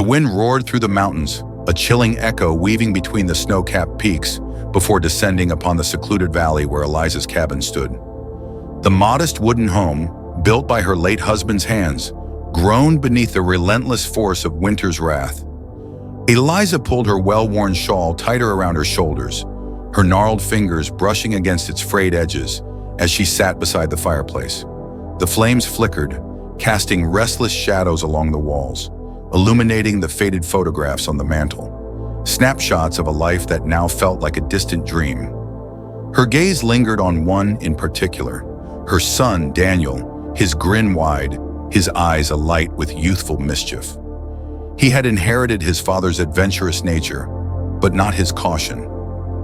The wind roared through the mountains, a chilling echo weaving between the snow-capped peaks before descending upon the secluded valley where Eliza's cabin stood. The modest wooden home, built by her late husband's hands, groaned beneath the relentless force of winter's wrath. Eliza pulled her well-worn shawl tighter around her shoulders, her gnarled fingers brushing against its frayed edges as she sat beside the fireplace. The flames flickered, casting restless shadows along the walls, illuminating the faded photographs on the mantel, snapshots of a life that now felt like a distant dream. Her gaze lingered on one in particular, her son, Daniel, his grin wide, his eyes alight with youthful mischief. He had inherited his father's adventurous nature, but not his caution.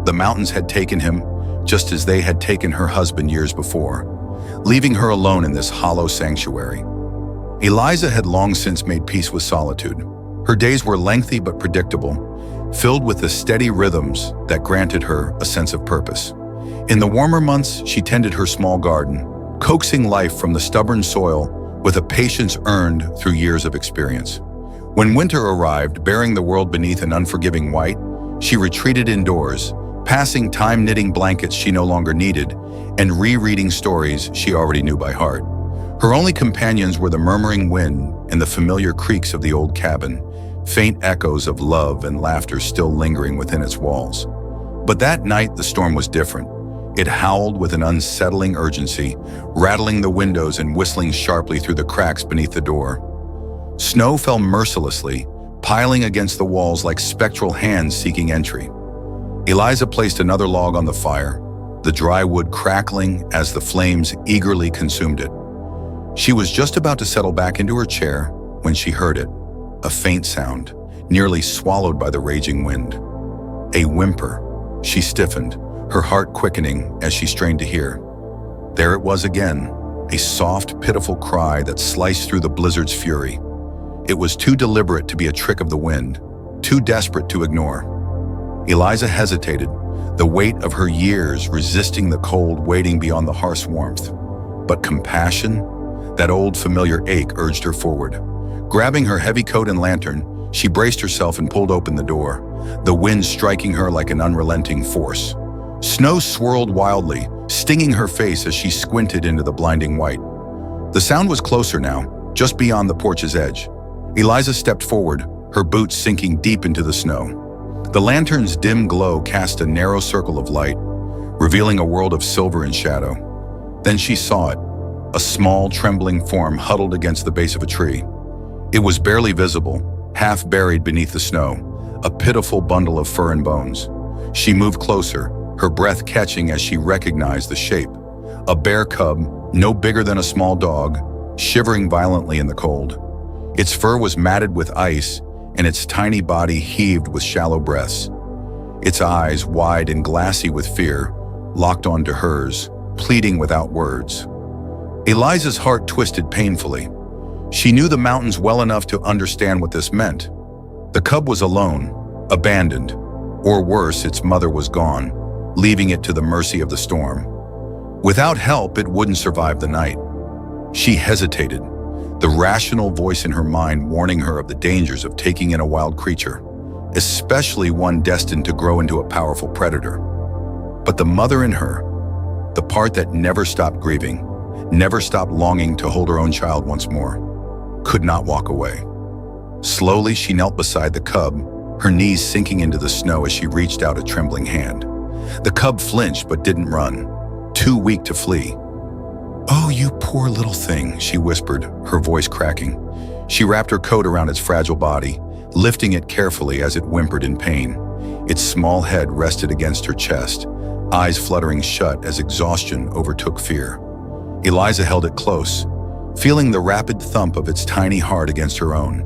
The mountains had taken him, just as they had taken her husband years before, leaving her alone in this hollow sanctuary. Eliza had long since made peace with solitude. Her days were lengthy but predictable, filled with the steady rhythms that granted her a sense of purpose. In the warmer months, she tended her small garden, coaxing life from the stubborn soil with a patience earned through years of experience. When winter arrived, bearing the world beneath an unforgiving white, she retreated indoors, passing time knitting blankets she no longer needed and rereading stories she already knew by heart. Her only companions were the murmuring wind and the familiar creaks of the old cabin, faint echoes of love and laughter still lingering within its walls. But that night the storm was different. It howled with an unsettling urgency, rattling the windows and whistling sharply through the cracks beneath the door. Snow fell mercilessly, piling against the walls like spectral hands seeking entry. Eliza placed another log on the fire, the dry wood crackling as the flames eagerly consumed it. She was just about to settle back into her chair when she heard it, a faint sound, nearly swallowed by the raging wind. A whimper. She stiffened, her heart quickening as she strained to hear. There it was again, a soft, pitiful cry that sliced through the blizzard's fury. It was too deliberate to be a trick of the wind, too desperate to ignore. Eliza hesitated, the weight of her years resisting the cold waiting beyond the harsh warmth. But compassion, that old familiar ache, urged her forward. Grabbing her heavy coat and lantern, she braced herself and pulled open the door, the wind striking her like an unrelenting force. Snow swirled wildly, stinging her face as she squinted into the blinding white. The sound was closer now, just beyond the porch's edge. Eliza stepped forward, her boots sinking deep into the snow. The lantern's dim glow cast a narrow circle of light, revealing a world of silver and shadow. Then she saw it, a small, trembling form huddled against the base of a tree. It was barely visible, half buried beneath the snow, a pitiful bundle of fur and bones. She moved closer, her breath catching as she recognized the shape. A bear cub, no bigger than a small dog, shivering violently in the cold. Its fur was matted with ice, and its tiny body heaved with shallow breaths. Its eyes, wide and glassy with fear, locked onto hers, pleading without words. Eliza's heart twisted painfully. She knew the mountains well enough to understand what this meant. The cub was alone, abandoned, or worse, its mother was gone, leaving it to the mercy of the storm. Without help, it wouldn't survive the night. She hesitated, the rational voice in her mind warning her of the dangers of taking in a wild creature, especially one destined to grow into a powerful predator. But the mother in her, the part that never stopped grieving, never stopped longing to hold her own child once more, could not walk away. Slowly, she knelt beside the cub, her knees sinking into the snow as she reached out a trembling hand. The cub flinched but didn't run, too weak to flee. "Oh, you poor little thing," she whispered, her voice cracking. She wrapped her coat around its fragile body, lifting it carefully as it whimpered in pain. Its small head rested against her chest, eyes fluttering shut as exhaustion overtook fear. Eliza held it close, feeling the rapid thump of its tiny heart against her own.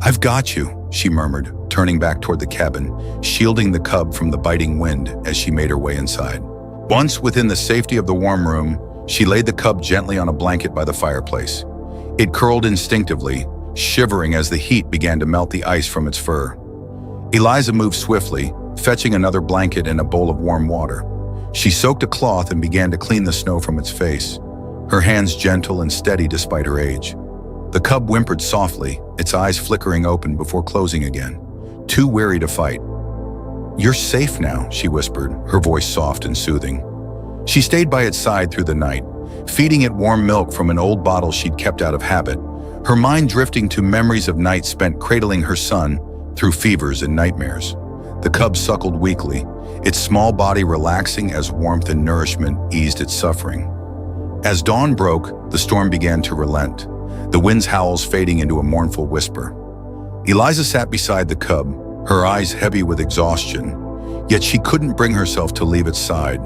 "I've got you," she murmured, turning back toward the cabin, shielding the cub from the biting wind as she made her way inside. Once within the safety of the warm room, she laid the cub gently on a blanket by the fireplace. It curled instinctively, shivering as the heat began to melt the ice from its fur. Eliza moved swiftly, fetching another blanket and a bowl of warm water. She soaked a cloth and began to clean the snow from its face, her hands gentle and steady despite her age. The cub whimpered softly, its eyes flickering open before closing again, too weary to fight. "You're safe now," she whispered, her voice soft and soothing. She stayed by its side through the night, feeding it warm milk from an old bottle she'd kept out of habit, her mind drifting to memories of nights spent cradling her son through fevers and nightmares. The cub suckled weakly, its small body relaxing as warmth and nourishment eased its suffering. As dawn broke, the storm began to relent, the wind's howls fading into a mournful whisper. Eliza sat beside the cub, her eyes heavy with exhaustion, yet she couldn't bring herself to leave its side.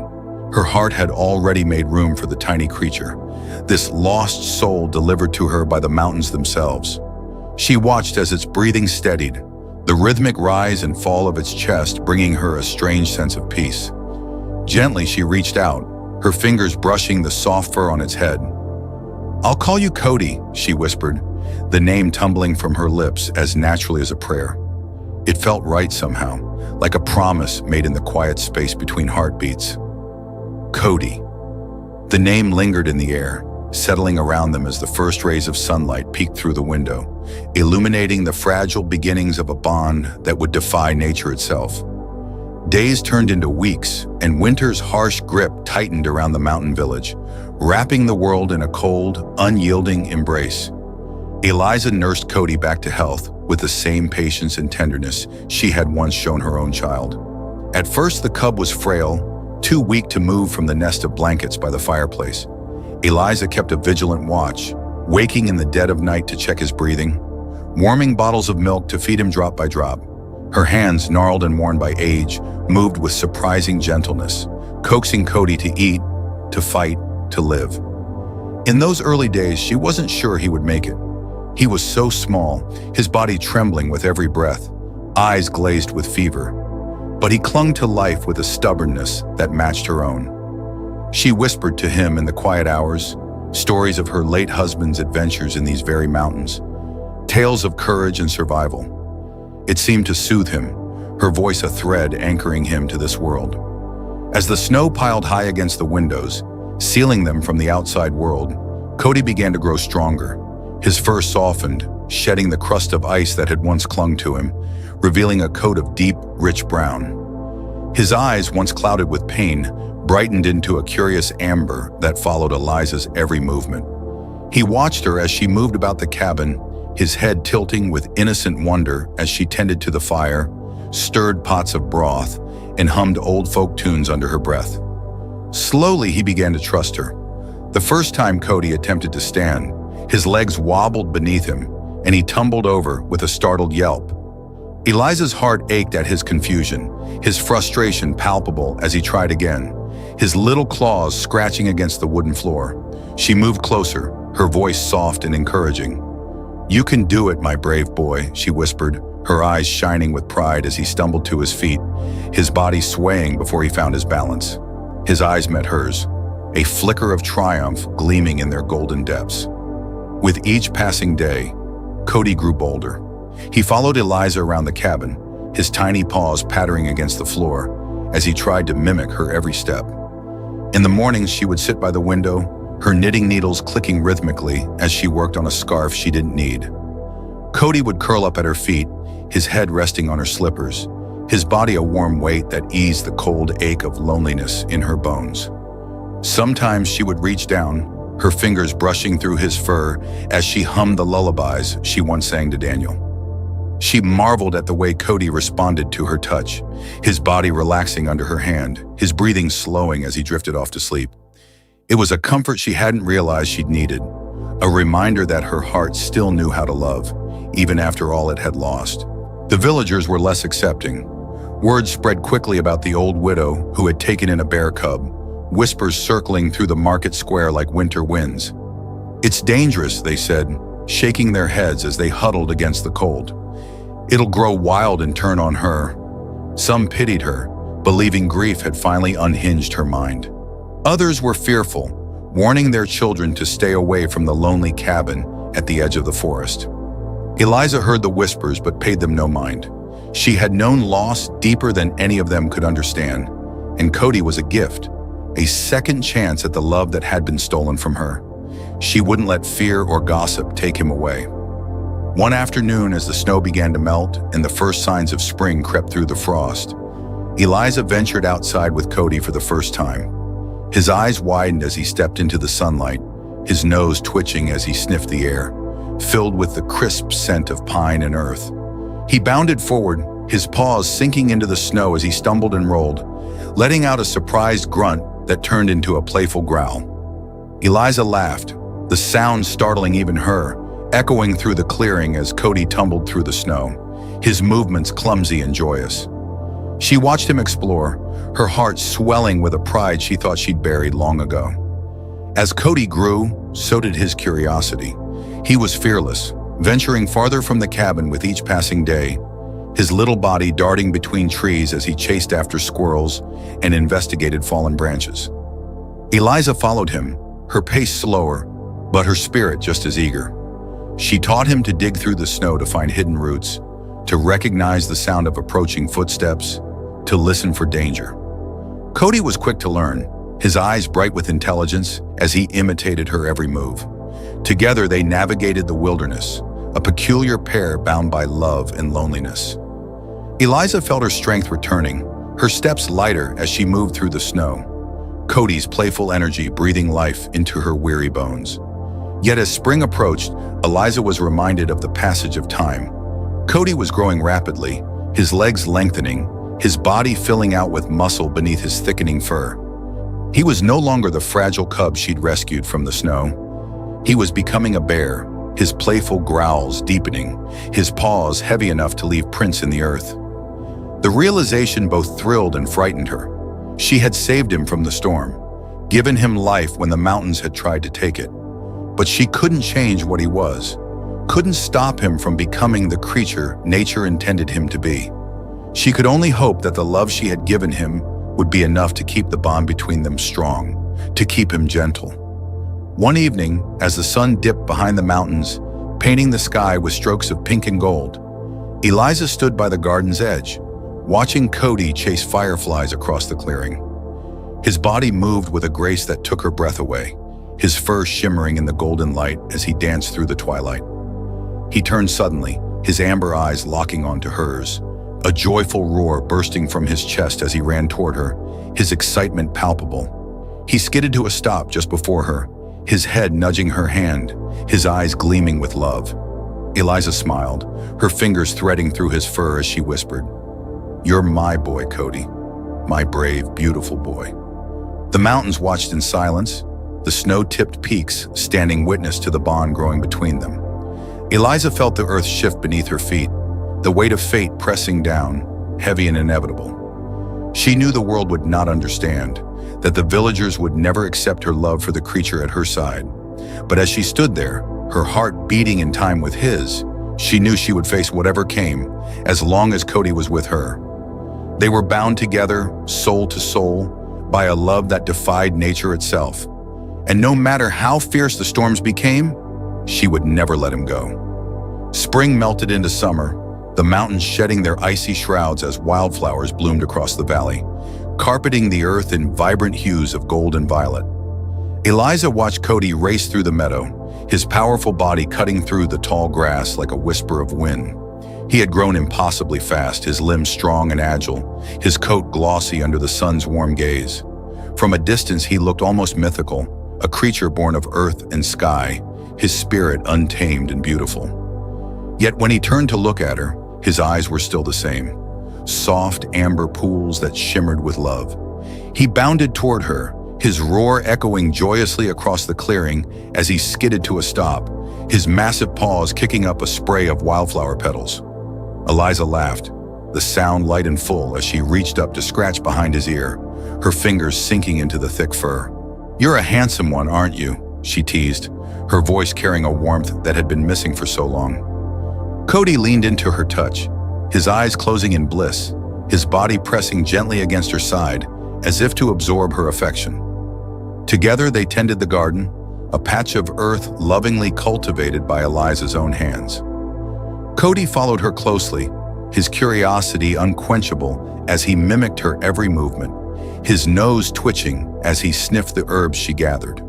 Her heart had already made room for the tiny creature, this lost soul delivered to her by the mountains themselves. She watched as its breathing steadied, the rhythmic rise and fall of its chest bringing her a strange sense of peace. Gently she reached out, her fingers brushing the soft fur on its head. "I'll call you Cody," she whispered, the name tumbling from her lips as naturally as a prayer. It felt right somehow, like a promise made in the quiet space between heartbeats. Cody. The name lingered in the air, settling around them as the first rays of sunlight peeked through the window, illuminating the fragile beginnings of a bond that would defy nature itself. Days turned into weeks, and winter's harsh grip tightened around the mountain village, wrapping the world in a cold, unyielding embrace. Eliza nursed Cody back to health with the same patience and tenderness she had once shown her own child. At first, the cub was frail, too weak to move from the nest of blankets by the fireplace. Eliza kept a vigilant watch, waking in the dead of night to check his breathing, warming bottles of milk to feed him drop by drop. Her hands, gnarled and worn by age, moved with surprising gentleness, coaxing Cody to eat, to fight, to live. In those early days, she wasn't sure he would make it. He was so small, his body trembling with every breath, eyes glazed with fever. But he clung to life with a stubbornness that matched her own. She whispered to him in the quiet hours, stories of her late husband's adventures in these very mountains, tales of courage and survival. It seemed to soothe him, her voice a thread anchoring him to this world. As the snow piled high against the windows, sealing them from the outside world, Cody began to grow stronger. His fur softened, shedding the crust of ice that had once clung to him, revealing a coat of deep, rich brown. His eyes, once clouded with pain, brightened into a curious amber that followed Eliza's every movement. He watched her as she moved about the cabin, his head tilting with innocent wonder as she tended to the fire, stirred pots of broth, and hummed old folk tunes under her breath. Slowly, he began to trust her. The first time Cody attempted to stand, his legs wobbled beneath him, and he tumbled over with a startled yelp. Eliza's heart ached at his confusion, his frustration palpable as he tried again, his little claws scratching against the wooden floor. She moved closer, her voice soft and encouraging. "You can do it, my brave boy," she whispered, her eyes shining with pride as he stumbled to his feet, his body swaying before he found his balance. His eyes met hers, a flicker of triumph gleaming in their golden depths. With each passing day, Cody grew bolder. He followed Eliza around the cabin, his tiny paws pattering against the floor as he tried to mimic her every step. In the mornings, she would sit by the window, her knitting needles clicking rhythmically as she worked on a scarf she didn't need. Cody would curl up at her feet, his head resting on her slippers, his body a warm weight that eased the cold ache of loneliness in her bones. Sometimes she would reach down, her fingers brushing through his fur as she hummed the lullabies she once sang to Daniel. She marveled at the way Cody responded to her touch, his body relaxing under her hand, his breathing slowing as he drifted off to sleep. It was a comfort she hadn't realized she'd needed, a reminder that her heart still knew how to love, even after all it had lost. The villagers were less accepting. Word spread quickly about the old widow who had taken in a bear cub, whispers circling through the market square like winter winds. "It's dangerous," they said, shaking their heads as they huddled against the cold. "It'll grow wild and turn on her." Some pitied her, believing grief had finally unhinged her mind. Others were fearful, warning their children to stay away from the lonely cabin at the edge of the forest. Eliza heard the whispers but paid them no mind. She had known loss deeper than any of them could understand, and Cody was a gift, a second chance at the love that had been stolen from her. She wouldn't let fear or gossip take him away. One afternoon, as the snow began to melt and the first signs of spring crept through the frost, Eliza ventured outside with Cody for the first time. His eyes widened as he stepped into the sunlight, his nose twitching as he sniffed the air, filled with the crisp scent of pine and earth. He bounded forward, his paws sinking into the snow as he stumbled and rolled, letting out a surprised grunt that turned into a playful growl. Eliza laughed, the sound startling even her, echoing through the clearing as Cody tumbled through the snow, his movements clumsy and joyous. She watched him explore, her heart swelling with a pride she thought she'd buried long ago. As Cody grew, so did his curiosity. He was fearless, venturing farther from the cabin with each passing day, his little body darting between trees as he chased after squirrels and investigated fallen branches. Eliza followed him, her pace slower, but her spirit just as eager. She taught him to dig through the snow to find hidden roots, to recognize the sound of approaching footsteps, to listen for danger. Cody was quick to learn, his eyes bright with intelligence as he imitated her every move. Together they navigated the wilderness, a peculiar pair bound by love and loneliness. Eliza felt her strength returning, her steps lighter as she moved through the snow, Cody's playful energy breathing life into her weary bones. Yet as spring approached, Eliza was reminded of the passage of time. Cody was growing rapidly, his legs lengthening, his body filling out with muscle beneath his thickening fur. He was no longer the fragile cub she'd rescued from the snow. He was becoming a bear, his playful growls deepening, his paws heavy enough to leave prints in the earth. The realization both thrilled and frightened her. She had saved him from the storm, given him life when the mountains had tried to take it. But she couldn't change what he was, couldn't stop him from becoming the creature nature intended him to be. She could only hope that the love she had given him would be enough to keep the bond between them strong, to keep him gentle. One evening, as the sun dipped behind the mountains, painting the sky with strokes of pink and gold, Eliza stood by the garden's edge, watching Cody chase fireflies across the clearing. His body moved with a grace that took her breath away, his fur shimmering in the golden light as he danced through the twilight. He turned suddenly, his amber eyes locking onto hers, a joyful roar bursting from his chest as he ran toward her, his excitement palpable. He skidded to a stop just before her, his head nudging her hand, his eyes gleaming with love. Eliza smiled, her fingers threading through his fur as she whispered, "You're my boy, Cody, my brave, beautiful boy." The mountains watched in silence, the snow-tipped peaks standing witness to the bond growing between them. Eliza felt the earth shift beneath her feet, the weight of fate pressing down, heavy and inevitable. She knew the world would not understand, that the villagers would never accept her love for the creature at her side. But as she stood there, her heart beating in time with his, she knew she would face whatever came, as long as Cody was with her. They were bound together, soul to soul, by a love that defied nature itself. And no matter how fierce the storms became, she would never let him go. Spring melted into summer, the mountains shedding their icy shrouds as wildflowers bloomed across the valley, carpeting the earth in vibrant hues of gold and violet. Eliza watched Cody race through the meadow, his powerful body cutting through the tall grass like a whisper of wind. He had grown impossibly fast, his limbs strong and agile, his coat glossy under the sun's warm gaze. From a distance, he looked almost mythical, a creature born of earth and sky, his spirit untamed and beautiful. Yet when he turned to look at her, his eyes were still the same, soft amber pools that shimmered with love. He bounded toward her, his roar echoing joyously across the clearing as he skidded to a stop, his massive paws kicking up a spray of wildflower petals. Eliza laughed, the sound light and full as she reached up to scratch behind his ear, her fingers sinking into the thick fur. "You're a handsome one, aren't you?" she teased, her voice carrying a warmth that had been missing for so long. Cody leaned into her touch, his eyes closing in bliss, his body pressing gently against her side, as if to absorb her affection. Together they tended the garden, a patch of earth lovingly cultivated by Eliza's own hands. Cody followed her closely, his curiosity unquenchable as he mimicked her every movement, his nose twitching as he sniffed the herbs she gathered.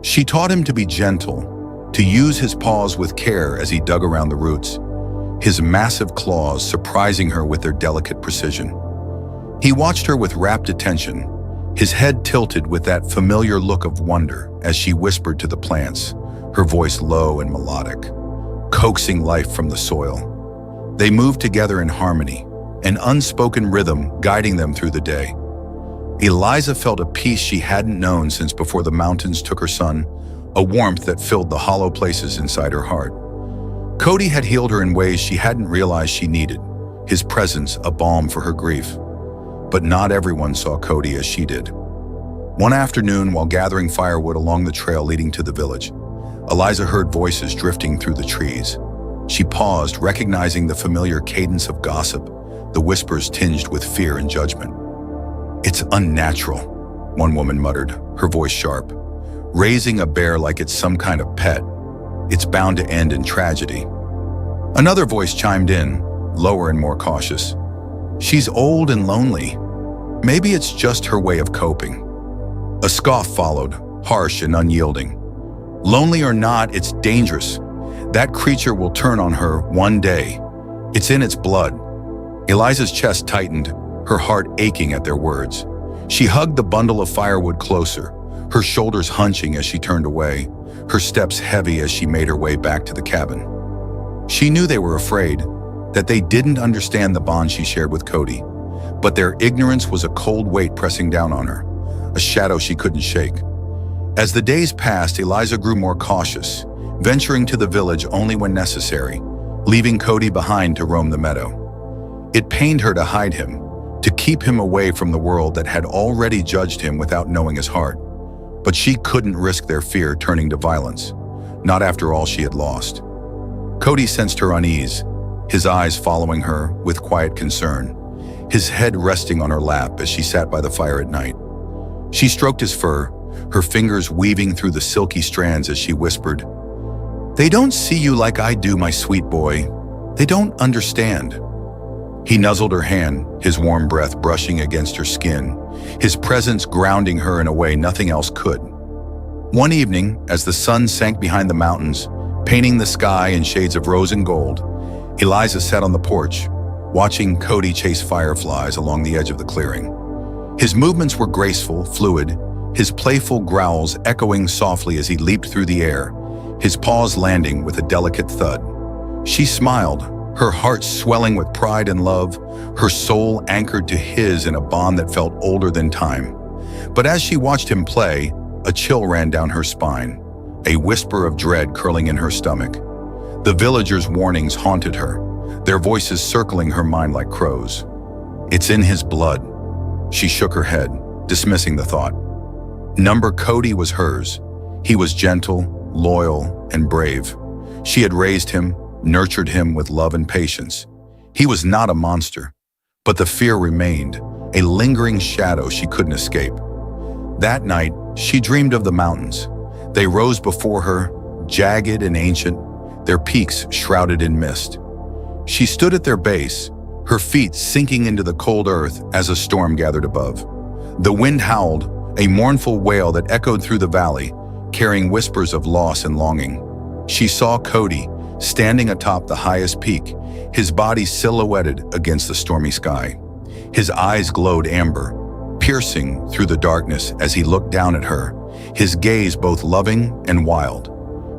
She taught him to be gentle, to use his paws with care as he dug around the roots, his massive claws surprising her with their delicate precision. He watched her with rapt attention, his head tilted with that familiar look of wonder as she whispered to the plants, her voice low and melodic, coaxing life from the soil. They moved together in harmony, an unspoken rhythm guiding them through the day. Eliza felt a peace she hadn't known since before the mountains took her son, a warmth that filled the hollow places inside her heart. Cody had healed her in ways she hadn't realized she needed, his presence a balm for her grief. But not everyone saw Cody as she did. One afternoon, while gathering firewood along the trail leading to the village, Eliza heard voices drifting through the trees. She paused, recognizing the familiar cadence of gossip, the whispers tinged with fear and judgment. "It's unnatural," one woman muttered, her voice sharp. "Raising a bear like it's some kind of pet. It's bound to end in tragedy." Another voice chimed in, lower and more cautious. "She's old and lonely. Maybe it's just her way of coping." A scoff followed, harsh and unyielding. "Lonely or not, it's dangerous. That creature will turn on her one day. It's in its blood." Eliza's chest tightened, her heart aching at their words. She hugged the bundle of firewood closer, her shoulders hunching as she turned away, her steps heavy as she made her way back to the cabin. She knew they were afraid, that they didn't understand the bond she shared with Cody, but their ignorance was a cold weight pressing down on her, a shadow she couldn't shake. As the days passed, Eliza grew more cautious, venturing to the village only when necessary, leaving Cody behind to roam the meadow. It pained her to hide him, to keep him away from the world that had already judged him without knowing his heart. But she couldn't risk their fear turning to violence, not after all she had lost. Cody sensed her unease, his eyes following her with quiet concern, his head resting on her lap as she sat by the fire at night. She stroked his fur, her fingers weaving through the silky strands as she whispered, "They don't see you like I do, my sweet boy. They don't understand." He nuzzled her hand, his warm breath brushing against her skin, his presence grounding her in a way nothing else could. One evening, as the sun sank behind the mountains, painting the sky in shades of rose and gold, Eliza sat on the porch, watching Cody chase fireflies along the edge of the clearing. His movements were graceful, fluid, his playful growls echoing softly as he leaped through the air, his paws landing with a delicate thud. She smiled, her heart swelling with pride and love, her soul anchored to his in a bond that felt older than time. But as she watched him play, a chill ran down her spine, a whisper of dread curling in her stomach. The villagers' warnings haunted her, their voices circling her mind like crows. "It's in his blood." She shook her head, dismissing the thought. Number Cody was hers. He was gentle, loyal, and brave. She had raised him, nurtured him with love and patience. He was not a monster, but the fear remained, a lingering shadow she couldn't escape. That night, she dreamed of the mountains. They rose before her, jagged and ancient, their peaks shrouded in mist. She stood at their base, her feet sinking into the cold earth as a storm gathered above. The wind howled, a mournful wail that echoed through the valley, carrying whispers of loss and longing. She saw Cody, standing atop the highest peak, his body silhouetted against the stormy sky. His eyes glowed amber, piercing through the darkness as he looked down at her, his gaze both loving and wild.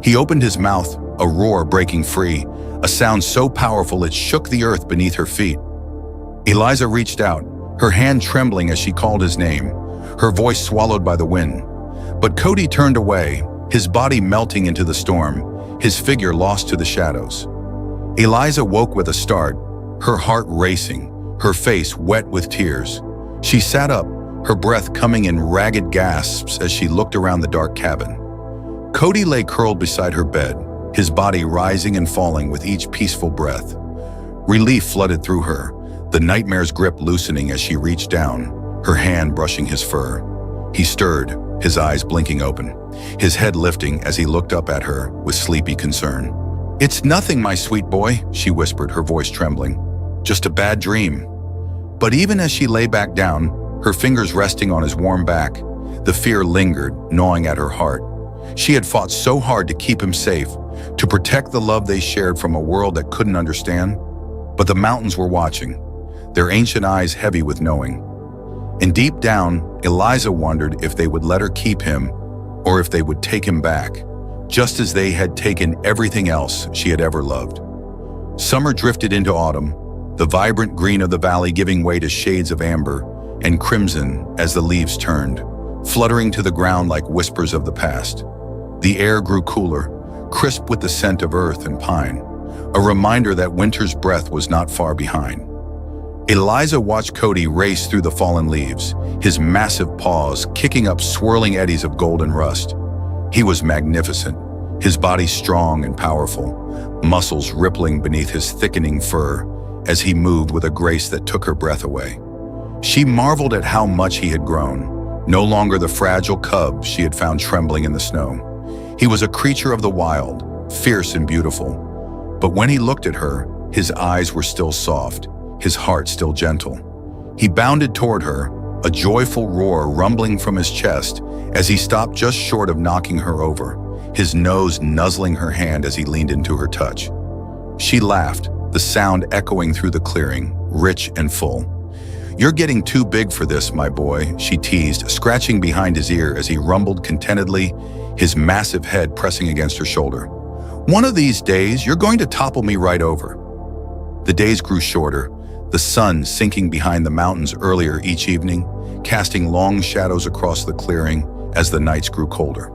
He opened his mouth, a roar breaking free, a sound so powerful it shook the earth beneath her feet. Eliza reached out, her hand trembling as she called his name, her voice swallowed by the wind. But Cody turned away, his body melting into the storm, his figure lost to the shadows. Eliza woke with a start, her heart racing, her face wet with tears. She sat up, her breath coming in ragged gasps as she looked around the dark cabin. Cody lay curled beside her bed, his body rising and falling with each peaceful breath. Relief flooded through her, the nightmare's grip loosening as she reached down, her hand brushing his fur. He stirred, his eyes blinking open, his head lifting as he looked up at her with sleepy concern. "It's nothing, my sweet boy," she whispered, her voice trembling. "Just a bad dream." But even as she lay back down, her fingers resting on his warm back, the fear lingered, gnawing at her heart. She had fought so hard to keep him safe, to protect the love they shared from a world that couldn't understand. But the mountains were watching, their ancient eyes heavy with knowing. And deep down, Eliza wondered if they would let her keep him or if they would take him back, just as they had taken everything else she had ever loved. Summer drifted into autumn, the vibrant green of the valley giving way to shades of amber and crimson as the leaves turned, fluttering to the ground like whispers of the past. The air grew cooler, crisp with the scent of earth and pine, a reminder that winter's breath was not far behind. Eliza watched Cody race through the fallen leaves, his massive paws kicking up swirling eddies of golden rust. He was magnificent, his body strong and powerful, muscles rippling beneath his thickening fur as he moved with a grace that took her breath away. She marveled at how much he had grown, no longer the fragile cub she had found trembling in the snow. He was a creature of the wild, fierce and beautiful. But when he looked at her, his eyes were still soft, his heart still gentle. He bounded toward her, a joyful roar rumbling from his chest as he stopped just short of knocking her over, his nose nuzzling her hand as he leaned into her touch. She laughed, the sound echoing through the clearing, rich and full. "You're getting too big for this, my boy," she teased, scratching behind his ear as he rumbled contentedly, his massive head pressing against her shoulder. "One of these days, you're going to topple me right over." The days grew shorter, the sun sinking behind the mountains earlier each evening, casting long shadows across the clearing as the nights grew colder.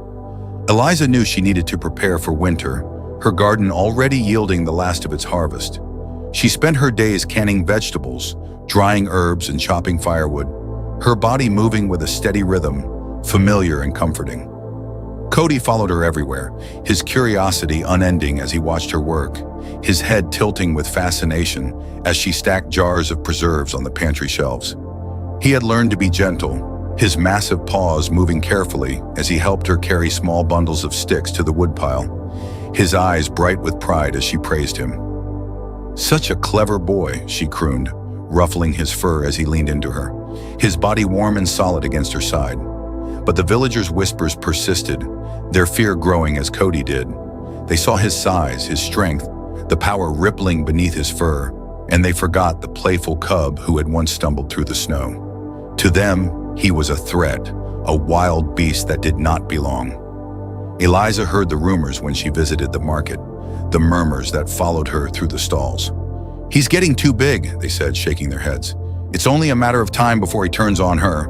Eliza knew she needed to prepare for winter, her garden already yielding the last of its harvest. She spent her days canning vegetables, drying herbs and chopping firewood, her body moving with a steady rhythm, familiar and comforting. Cody followed her everywhere, his curiosity unending as he watched her work, his head tilting with fascination as she stacked jars of preserves on the pantry shelves. He had learned to be gentle, his massive paws moving carefully as he helped her carry small bundles of sticks to the woodpile, his eyes bright with pride as she praised him. "Such a clever boy," she crooned, ruffling his fur as he leaned into her, his body warm and solid against her side. But the villagers' whispers persisted, their fear growing as Cody did. They saw his size, his strength, the power rippling beneath his fur, and they forgot the playful cub who had once stumbled through the snow. To them, he was a threat, a wild beast that did not belong. Eliza heard the rumors when she visited the market, the murmurs that followed her through the stalls. "He's getting too big," they said, shaking their heads. "It's only a matter of time before he turns on her."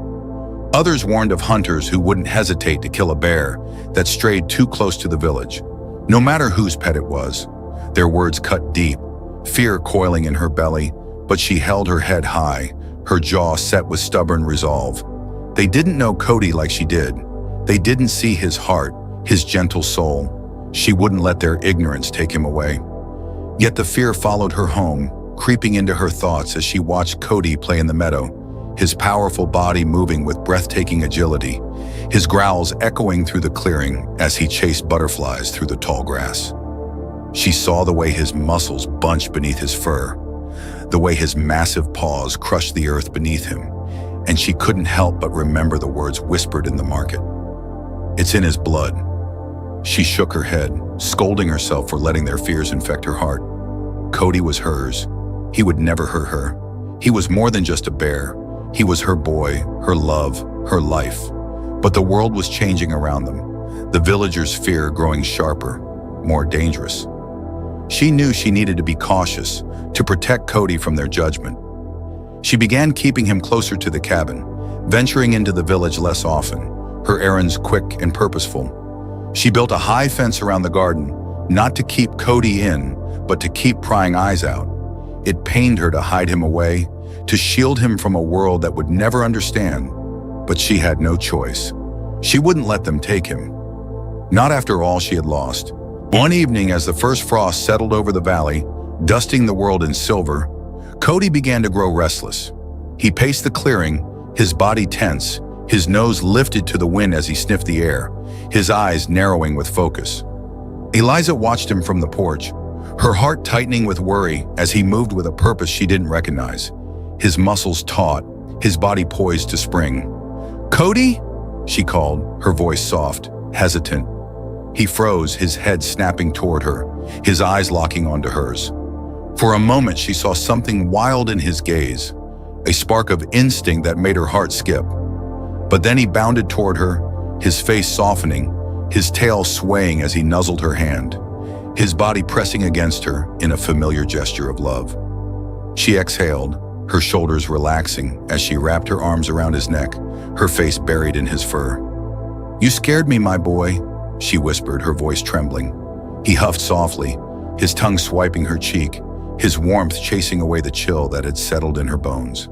Others warned of hunters who wouldn't hesitate to kill a bear that strayed too close to the village, no matter whose pet it was. Their words cut deep, fear coiling in her belly, but she held her head high, her jaw set with stubborn resolve. They didn't know Cody like she did. They didn't see his heart, his gentle soul. She wouldn't let their ignorance take him away. Yet the fear followed her home, creeping into her thoughts as she watched Cody play in the meadow, his powerful body moving with breathtaking agility, his growls echoing through the clearing as he chased butterflies through the tall grass. She saw the way his muscles bunched beneath his fur, the way his massive paws crushed the earth beneath him, and she couldn't help but remember the words whispered in the market. "It's in his blood." She shook her head, scolding herself for letting their fears infect her heart. Cody was hers. He would never hurt her. He was more than just a bear. He was her boy, her love, her life. But the world was changing around them, the villagers' fear growing sharper, more dangerous. She knew she needed to be cautious, to protect Cody from their judgment. She began keeping him closer to the cabin, venturing into the village less often, her errands quick and purposeful. She built a high fence around the garden, not to keep Cody in, but to keep prying eyes out. It pained her to hide him away, to shield him from a world that would never understand, but she had no choice. She wouldn't let them take him. Not after all she had lost. One evening, as the first frost settled over the valley, dusting the world in silver, Cody began to grow restless. He paced the clearing, his body tense, his nose lifted to the wind as he sniffed the air, his eyes narrowing with focus. Eliza watched him from the porch, her heart tightening with worry as he moved with a purpose she didn't recognize, his muscles taut, his body poised to spring. "Cody?" she called, her voice soft, hesitant, He froze, his head snapping toward her, his eyes locking onto hers. For a moment, she saw something wild in his gaze, a spark of instinct that made her heart skip. But then he bounded toward her, his face softening, his tail swaying as he nuzzled her hand, his body pressing against her in a familiar gesture of love. She exhaled, her shoulders relaxing as she wrapped her arms around his neck, her face buried in his fur. "You scared me, my boy," she whispered, her voice trembling. He huffed softly, his tongue swiping her cheek, his warmth chasing away the chill that had settled in her bones.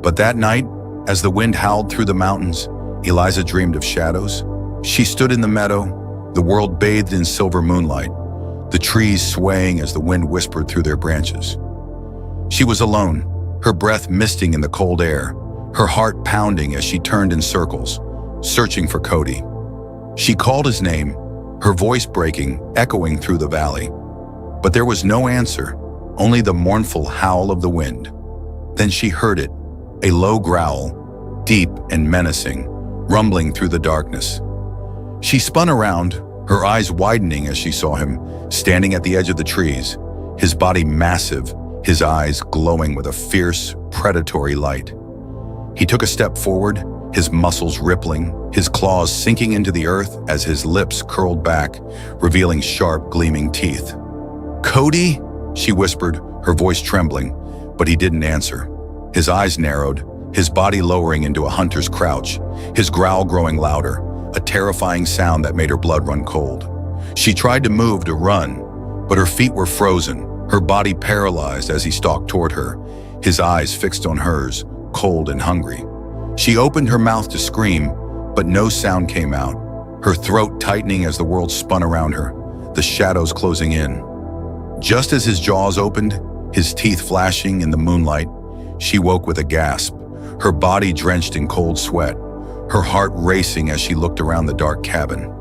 But that night, as the wind howled through the mountains, Eliza dreamed of shadows. She stood in the meadow, the world bathed in silver moonlight, the trees swaying as the wind whispered through their branches. She was alone, her breath misting in the cold air, her heart pounding as she turned in circles, searching for Cody. She called his name, her voice breaking, echoing through the valley. But there was no answer, only the mournful howl of the wind. Then she heard it, a low growl, deep and menacing, rumbling through the darkness. She spun around, her eyes widening as she saw him, standing at the edge of the trees, his body massive, his eyes glowing with a fierce, predatory light. He took a step forward, his muscles rippling, his claws sinking into the earth as his lips curled back, revealing sharp, gleaming teeth. "Cody?" she whispered, her voice trembling, but he didn't answer. His eyes narrowed, his body lowering into a hunter's crouch, his growl growing louder, a terrifying sound that made her blood run cold. She tried to move, to run, but her feet were frozen, her body paralyzed as he stalked toward her, his eyes fixed on hers, cold and hungry. She opened her mouth to scream, but no sound came out, her throat tightening as the world spun around her, the shadows closing in. Just as his jaws opened, his teeth flashing in the moonlight, she woke with a gasp, her body drenched in cold sweat, her heart racing as she looked around the dark cabin.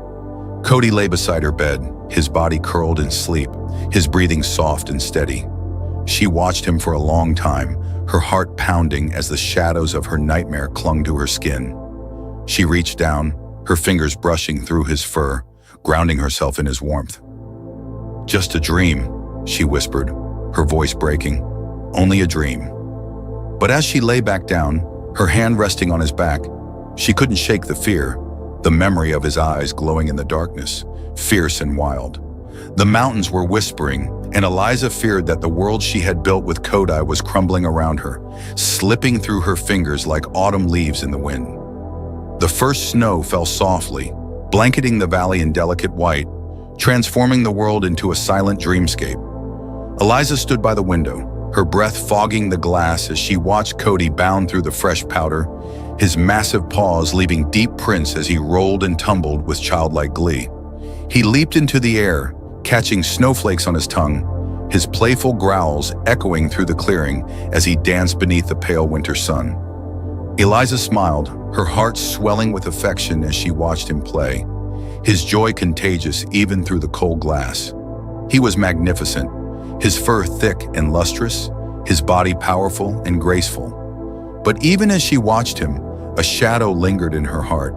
Cody lay beside her bed, his body curled in sleep, his breathing soft and steady. She watched him for a long time, her heart pounding as the shadows of her nightmare clung to her skin. She reached down, her fingers brushing through his fur, grounding herself in his warmth. "Just a dream," she whispered, her voice breaking. "Only a dream." But as she lay back down, her hand resting on his back, she couldn't shake the fear, the memory of his eyes glowing in the darkness, fierce and wild. The mountains were whispering, and Eliza feared that the world she had built with Cody was crumbling around her, slipping through her fingers like autumn leaves in the wind. The first snow fell softly, blanketing the valley in delicate white, transforming the world into a silent dreamscape. Eliza stood by the window, her breath fogging the glass as she watched Cody bound through the fresh powder, his massive paws leaving deep prints as he rolled and tumbled with childlike glee. He leaped into the air, catching snowflakes on his tongue, his playful growls echoing through the clearing as he danced beneath the pale winter sun. Eliza smiled, her heart swelling with affection as she watched him play, his joy contagious even through the cold glass. He was magnificent, his fur thick and lustrous, his body powerful and graceful. But even as she watched him, a shadow lingered in her heart,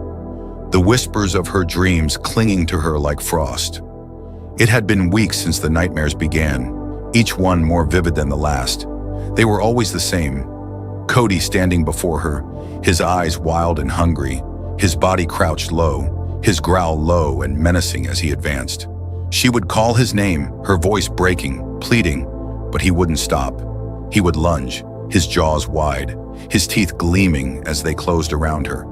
the whispers of her dreams clinging to her like frost. It had been weeks since the nightmares began, each one more vivid than the last. They were always the same. Cody standing before her, his eyes wild and hungry, his body crouched low, his growl low and menacing as he advanced. She would call his name, her voice breaking, pleading, but he wouldn't stop. He would lunge, his jaws wide, his teeth gleaming as they closed around her.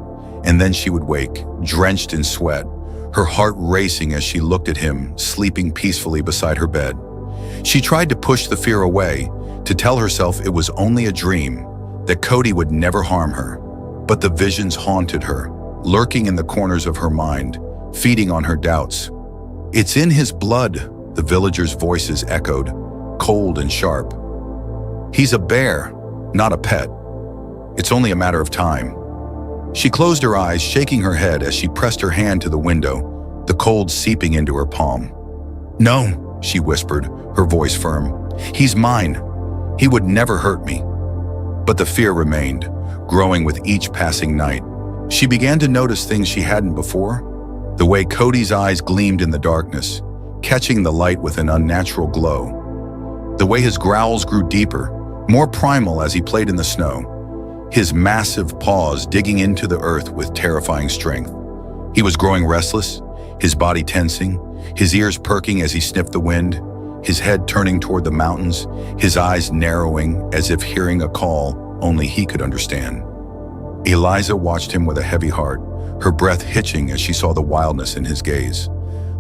And then she would wake, drenched in sweat, her heart racing as she looked at him, sleeping peacefully beside her bed. She tried to push the fear away, to tell herself it was only a dream, that Cody would never harm her. But the visions haunted her, lurking in the corners of her mind, feeding on her doubts. "It's in his blood," the villagers' voices echoed, cold and sharp. "He's a bear, not a pet. It's only a matter of time." She closed her eyes, shaking her head as she pressed her hand to the window, the cold seeping into her palm. "No," she whispered, her voice firm. "He's mine. He would never hurt me." But the fear remained, growing with each passing night. She began to notice things she hadn't before. The way Cody's eyes gleamed in the darkness, catching the light with an unnatural glow. The way his growls grew deeper, more primal as he played in the snow. His massive paws digging into the earth with terrifying strength. He was growing restless, his body tensing, his ears perking as he sniffed the wind, his head turning toward the mountains, his eyes narrowing as if hearing a call only he could understand. Eliza watched him with a heavy heart, her breath hitching as she saw the wildness in his gaze,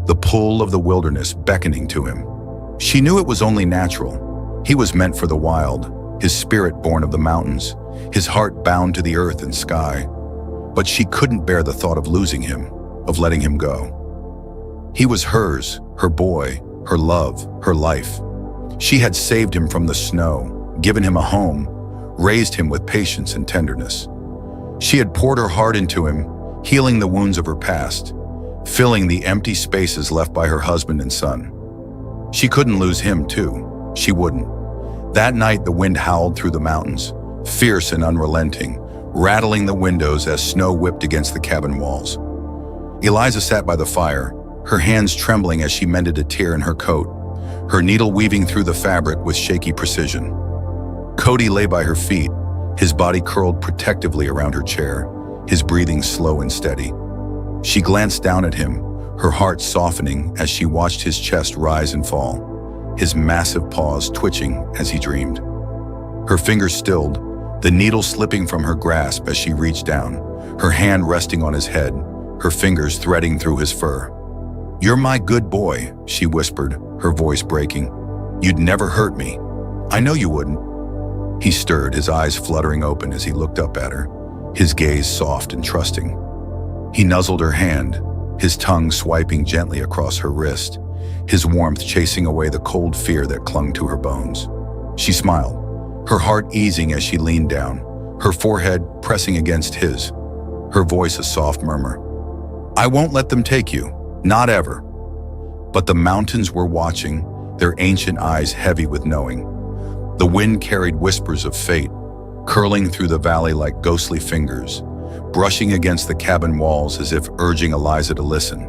the pull of the wilderness beckoning to him. She knew it was only natural. He was meant for the wild, his spirit born of the mountains, his heart bound to the earth and sky. But she couldn't bear the thought of losing him, of letting him go. He was hers, her boy, her love, her life. She had saved him from the snow, given him a home, raised him with patience and tenderness. She had poured her heart into him, healing the wounds of her past, filling the empty spaces left by her husband and son. She couldn't lose him too. She wouldn't. That night the wind howled through the mountains, fierce and unrelenting, rattling the windows as snow whipped against the cabin walls. Eliza sat by the fire, her hands trembling as she mended a tear in her coat, her needle weaving through the fabric with shaky precision. Cody lay by her feet, his body curled protectively around her chair, his breathing slow and steady. She glanced down at him, her heart softening as she watched his chest rise and fall, his massive paws twitching as he dreamed. Her fingers stilled, the needle slipping from her grasp as she reached down, her hand resting on his head, her fingers threading through his fur. "You're my good boy," she whispered, her voice breaking. "You'd never hurt me. I know you wouldn't." He stirred, his eyes fluttering open as he looked up at her, his gaze soft and trusting. He nuzzled her hand, his tongue swiping gently across her wrist, his warmth chasing away the cold fear that clung to her bones. She smiled, her heart easing as she leaned down, her forehead pressing against his, her voice a soft murmur. "I won't let them take you, not ever." But the mountains were watching, their ancient eyes heavy with knowing. The wind carried whispers of fate, curling through the valley like ghostly fingers, brushing against the cabin walls as if urging Eliza to listen.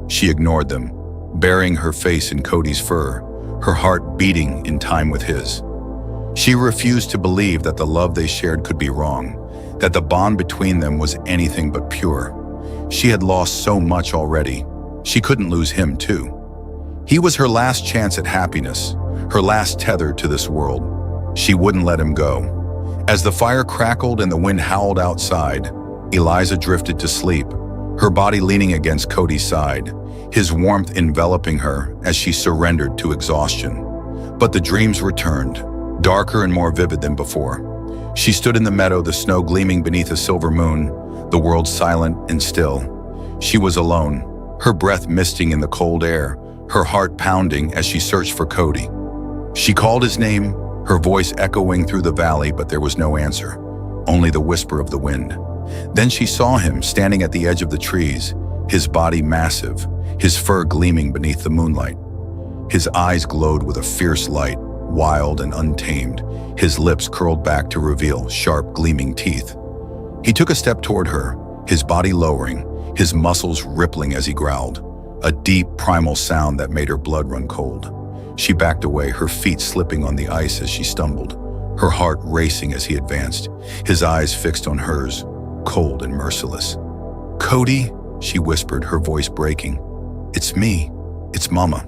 She ignored them, burying her face in Cody's fur, her heart beating in time with his. She refused to believe that the love they shared could be wrong, that the bond between them was anything but pure. She had lost so much already. She couldn't lose him too. He was her last chance at happiness, her last tether to this world. She wouldn't let him go. As the fire crackled and the wind howled outside, Eliza drifted to sleep, her body leaning against Cody's side, his warmth enveloping her as she surrendered to exhaustion. But the dreams returned, darker and more vivid than before. She stood in the meadow, the snow gleaming beneath a silver moon, the world silent and still. She was alone, her breath misting in the cold air, her heart pounding as she searched for Cody. She called his name, her voice echoing through the valley, but there was no answer, only the whisper of the wind. Then she saw him standing at the edge of the trees, his body massive, his fur gleaming beneath the moonlight. His eyes glowed with a fierce light, wild and untamed, his lips curled back to reveal sharp, gleaming teeth. He took a step toward her, his body lowering, his muscles rippling as he growled, a deep, primal sound that made her blood run cold. She backed away, her feet slipping on the ice as she stumbled, her heart racing as he advanced, his eyes fixed on hers, cold and merciless. "Cody," she whispered, her voice breaking. "It's me. It's Mama."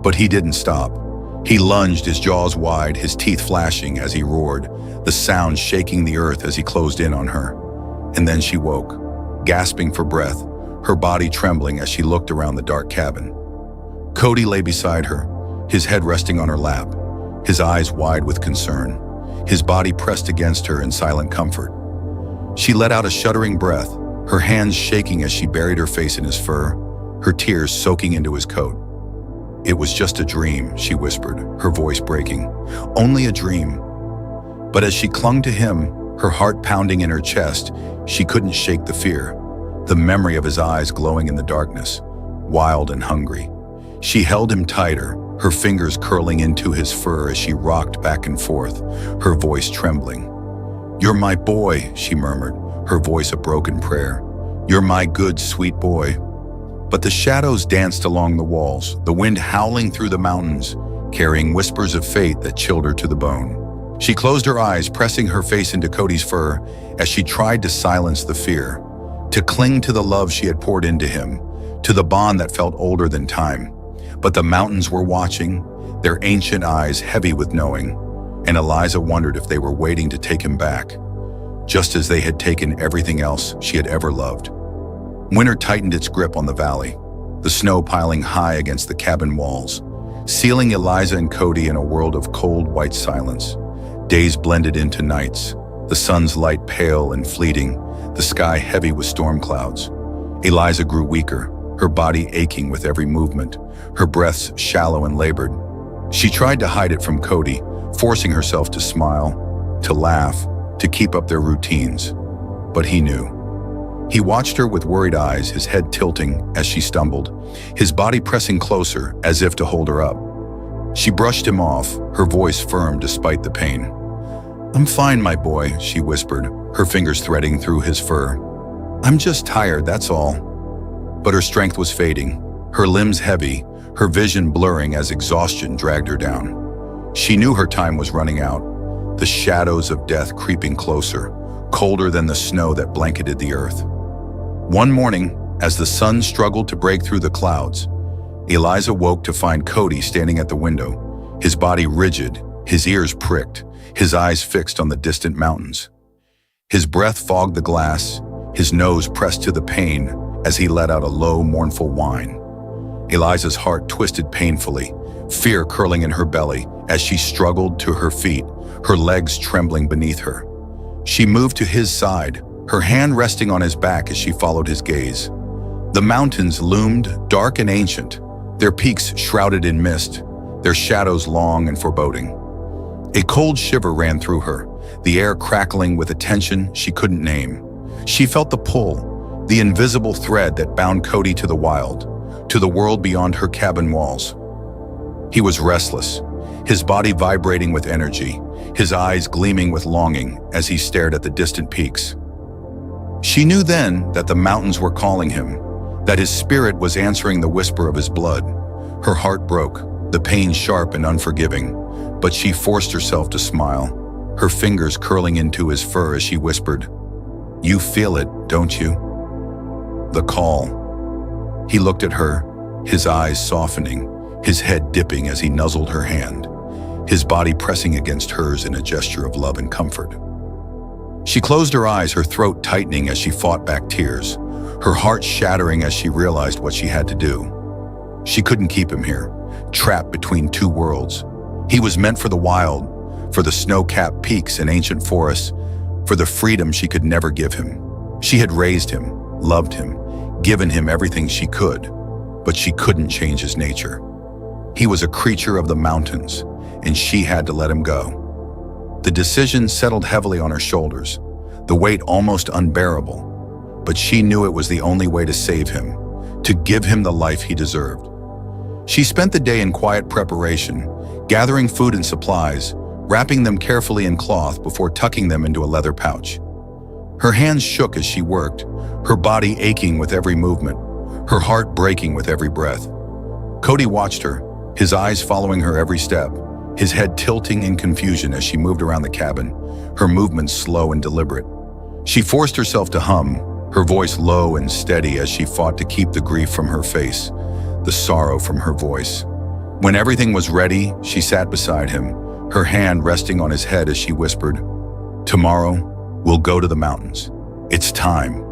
But he didn't stop. He lunged, his jaws wide, his teeth flashing as he roared, the sound shaking the earth as he closed in on her. And then she woke, gasping for breath, her body trembling as she looked around the dark cabin. Cody lay beside her, his head resting on her lap, his eyes wide with concern, his body pressed against her in silent comfort. She let out a shuddering breath, her hands shaking as she buried her face in his fur, her tears soaking into his coat. "It was just a dream," she whispered, her voice breaking. "Only a dream." But as she clung to him, her heart pounding in her chest, she couldn't shake the fear, the memory of his eyes glowing in the darkness, wild and hungry. She held him tighter, her fingers curling into his fur as she rocked back and forth, her voice trembling. "You're my boy," she murmured, her voice a broken prayer. "You're my good, sweet boy. But the shadows danced along the walls, the wind howling through the mountains, carrying whispers of fate that chilled her to the bone. She closed her eyes, pressing her face into Cody's fur as she tried to silence the fear, to cling to the love she had poured into him, to the bond that felt older than time. But the mountains were watching, their ancient eyes heavy with knowing, and Eliza wondered if they were waiting to take him back, just as they had taken everything else she had ever loved. Winter tightened its grip on the valley, the snow piling high against the cabin walls, sealing Eliza and Cody in a world of cold, white silence. Days blended into nights, the sun's light pale and fleeting, the sky heavy with storm clouds. Eliza grew weaker, her body aching with every movement, her breaths shallow and labored. She tried to hide it from Cody, forcing herself to smile, to laugh, to keep up their routines. But he knew. He watched her with worried eyes, his head tilting as she stumbled, his body pressing closer as if to hold her up. She brushed him off, her voice firm despite the pain. "I'm fine, my boy," she whispered, her fingers threading through his fur. "I'm just tired, that's all." But her strength was fading, her limbs heavy, her vision blurring as exhaustion dragged her down. She knew her time was running out, the shadows of death creeping closer, colder than the snow that blanketed the earth. One morning, as the sun struggled to break through the clouds, Eliza woke to find Cody standing at the window, his body rigid, his ears pricked, his eyes fixed on the distant mountains. His breath fogged the glass, his nose pressed to the pane as he let out a low, mournful whine. Eliza's heart twisted painfully, fear curling in her belly as she struggled to her feet, her legs trembling beneath her. She moved to his side, her hand resting on his back as she followed his gaze. The mountains loomed dark and ancient, their peaks shrouded in mist, their shadows long and foreboding. A cold shiver ran through her, the air crackling with a tension she couldn't name. She felt the pull, the invisible thread that bound Cody to the wild, to the world beyond her cabin walls. He was restless, his body vibrating with energy, his eyes gleaming with longing as he stared at the distant peaks. She knew then that the mountains were calling him, that his spirit was answering the whisper of his blood. Her heart broke, the pain sharp and unforgiving, but she forced herself to smile, her fingers curling into his fur as she whispered, "You feel it, don't you?" The call. He looked at her, his eyes softening, his head dipping as he nuzzled her hand, his body pressing against hers in a gesture of love and comfort. She closed her eyes, her throat tightening as she fought back tears, her heart shattering as she realized what she had to do. She couldn't keep him here, trapped between two worlds. He was meant for the wild, for the snow-capped peaks and ancient forests, for the freedom she could never give him. She had raised him, loved him, given him everything she could, but she couldn't change his nature. He was a creature of the mountains, and she had to let him go. The decision settled heavily on her shoulders, the weight almost unbearable, but she knew it was the only way to save him, to give him the life he deserved. She spent the day in quiet preparation, gathering food and supplies, wrapping them carefully in cloth before tucking them into a leather pouch. Her hands shook as she worked, her body aching with every movement, her heart breaking with every breath. Cody watched her, his eyes following her every step, his head tilting in confusion as she moved around the cabin, her movements slow and deliberate. She forced herself to hum, her voice low and steady as she fought to keep the grief from her face, the sorrow from her voice. When everything was ready, she sat beside him, her hand resting on his head as she whispered, "Tomorrow, we'll go to the mountains. It's time."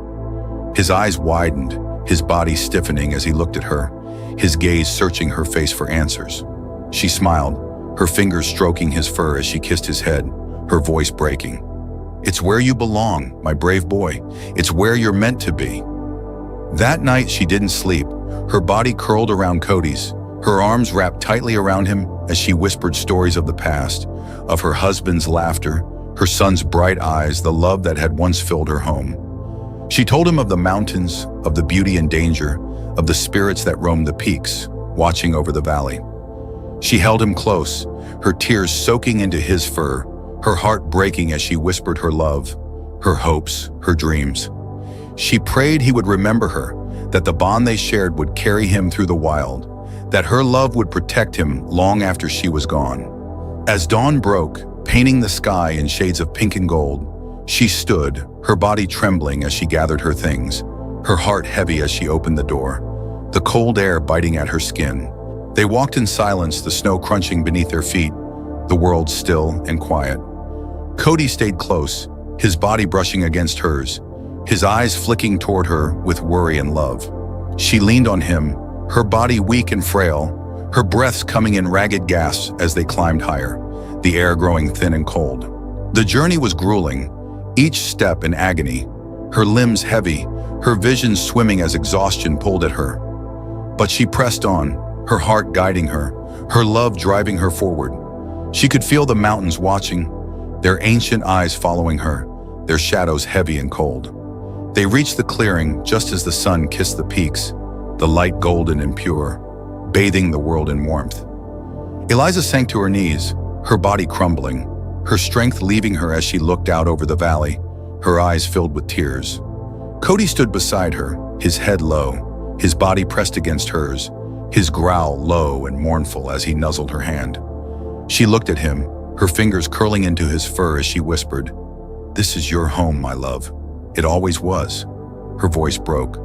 His eyes widened, his body stiffening as he looked at her, his gaze searching her face for answers. She smiled, her fingers stroking his fur as she kissed his head, her voice breaking. "It's where you belong, my brave boy. It's where you're meant to be." That night she didn't sleep, her body curled around Cody's, her arms wrapped tightly around him as she whispered stories of the past, of her husband's laughter, her son's bright eyes, the love that had once filled her home. She told him of the mountains, of the beauty and danger, of the spirits that roamed the peaks, watching over the valley. She held him close, her tears soaking into his fur, her heart breaking as she whispered her love, her hopes, her dreams. She prayed he would remember her, that the bond they shared would carry him through the wild, that her love would protect him long after she was gone. As dawn broke, painting the sky in shades of pink and gold, she stood, her body trembling as she gathered her things, her heart heavy as she opened the door, the cold air biting at her skin. They walked in silence, the snow crunching beneath their feet, the world still and quiet. Cody stayed close, his body brushing against hers, his eyes flicking toward her with worry and love. She leaned on him, her body weak and frail, her breaths coming in ragged gasps as they climbed higher, the air growing thin and cold. The journey was grueling, each step in agony, her limbs heavy, her vision swimming as exhaustion pulled at her. But she pressed on, her heart guiding her love driving her forward. She could feel the mountains watching, their ancient eyes following her, their shadows heavy and cold. They reached the clearing just as the sun kissed the peaks, the light golden and pure, bathing the world in warmth. Eliza sank to her knees, her body crumbling, her strength leaving her as she looked out over the valley, her eyes filled with tears. Cody stood beside her, his head low, his body pressed against hers, his growl low and mournful as he nuzzled her hand. She looked at him, her fingers curling into his fur as she whispered, "This is your home, my love. It always was." Her voice broke,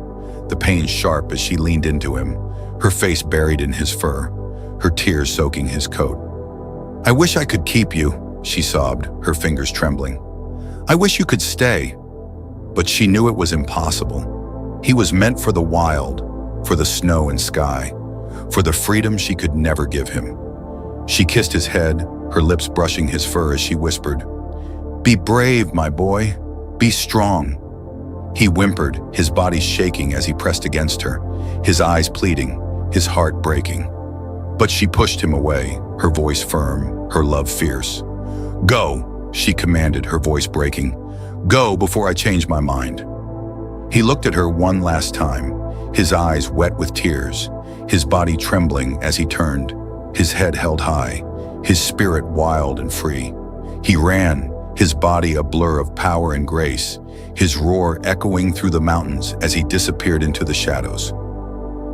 the pain sharp as she leaned into him, her face buried in his fur, her tears soaking his coat. "I wish I could keep you," she sobbed, her fingers trembling. "I wish you could stay." But she knew it was impossible. He was meant for the wild, for the snow and sky, for the freedom she could never give him. She kissed his head, her lips brushing his fur as she whispered, "Be brave, my boy. Be strong." He whimpered, his body shaking as he pressed against her, his eyes pleading, his heart breaking. But she pushed him away, her voice firm, her love fierce. "Go," she commanded, her voice breaking. "Go before I change my mind." He looked at her one last time, his eyes wet with tears, his body trembling as he turned, his head held high, his spirit wild and free. He ran, his body a blur of power and grace, his roar echoing through the mountains as he disappeared into the shadows.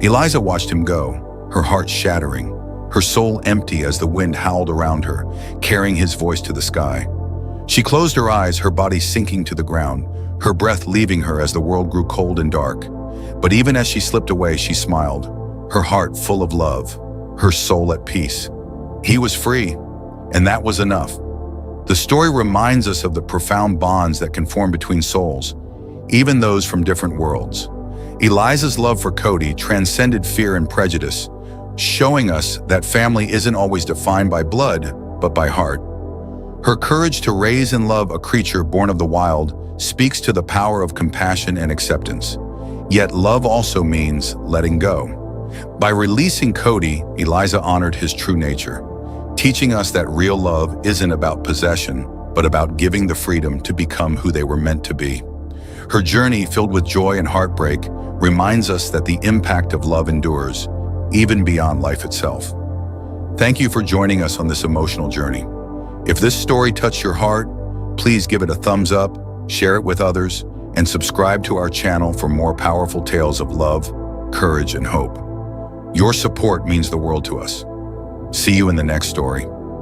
Eliza watched him go, her heart shattering, her soul empty as the wind howled around her, carrying his voice to the sky. She closed her eyes, her body sinking to the ground, her breath leaving her as the world grew cold and dark. But even as she slipped away, she smiled, her heart full of love, her soul at peace. He was free, and that was enough. The story reminds us of the profound bonds that can form between souls, even those from different worlds. Eliza's love for Cody transcended fear and prejudice, showing us that family isn't always defined by blood, but by heart. Her courage to raise and love a creature born of the wild speaks to the power of compassion and acceptance. Yet love also means letting go. By releasing Cody, Eliza honored his true nature, teaching us that real love isn't about possession, but about giving the freedom to become who they were meant to be. Her journey, filled with joy and heartbreak, reminds us that the impact of love endures, even beyond life itself. Thank you for joining us on this emotional journey. If this story touched your heart, please give it a thumbs up, share it with others, and subscribe to our channel for more powerful tales of love, courage, and hope. Your support means the world to us. See you in the next story.